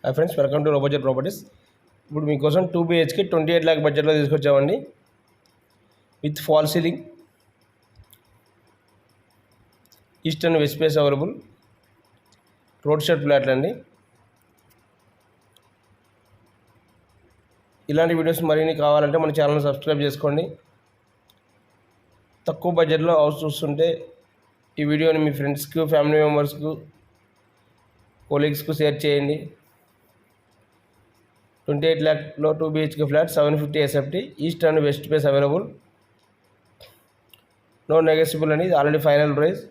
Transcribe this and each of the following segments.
Hi friends, welcome to low budget properties. ఇప్పుడు మీకోసం 2 BHK 28 lakh బడ్జెట్లో తీసుకొచ్చామండి. With fall ceiling, east and west face available, road side ఫ్లాట్లు అండి. ఇలాంటి వీడియోస్ మరిన్ని కావాలంటే మన ఛానల్ని సబ్స్క్రైబ్ చేసుకోండి. తక్కువ బడ్జెట్లో హౌస్ చూస్తుంటే ఈ వీడియోని మీ ఫ్రెండ్స్కు, ఫ్యామిలీ మెంబర్స్కు, కొలీగ్స్కు షేర్ చేయండి. 28 lakhలో 2 BHK ఫ్లాట్, 750 SFT, east and west face available, no negotiable అండి. Already final price,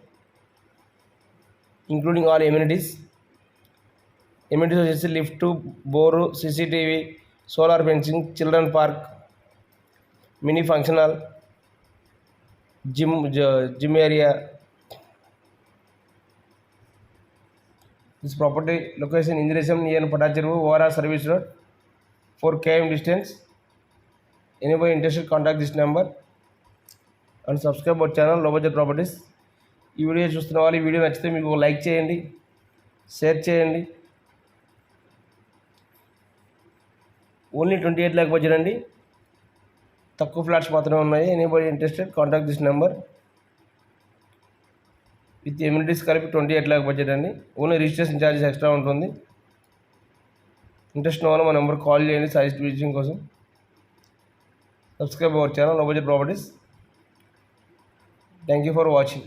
including all amenities. Amenities వచ్చేసి lift, bore, CCTV, solar fencing, children park, mini function hall, gym area. This property location Indiresam near Patacheru, ORR Service Road, 4 km distance. Anybody interested, contact this number and subscribe our channel Low Budget Properties. ఈ video చూస్తున్న వాళ్ళు ఈ video నచ్చితే మీకు like చేయండి, share చేయండి. Only 28 lakh budget అండి, తక్కువ ఫ్లాట్స్ మాత్రమే ఉన్నాయి. Anybody interested, contact this number. With amenities కలిపి 28 lakh బడ్జెట్ అండి. ఓన్లీ రిజిస్ట్రేషన్ ఛార్జెస్ ఎక్స్ట్రా ఉంటుంది. ఇంట్రెస్ట్ ఉన్న వాళ్ళు మా నెంబర్ కాల్ చేయండి సజెస్ట్ విజిటింగ్ కోసం. సబ్స్క్రైబ్ అవర్ ఛానల్ లో budget properties. Thank you for watching.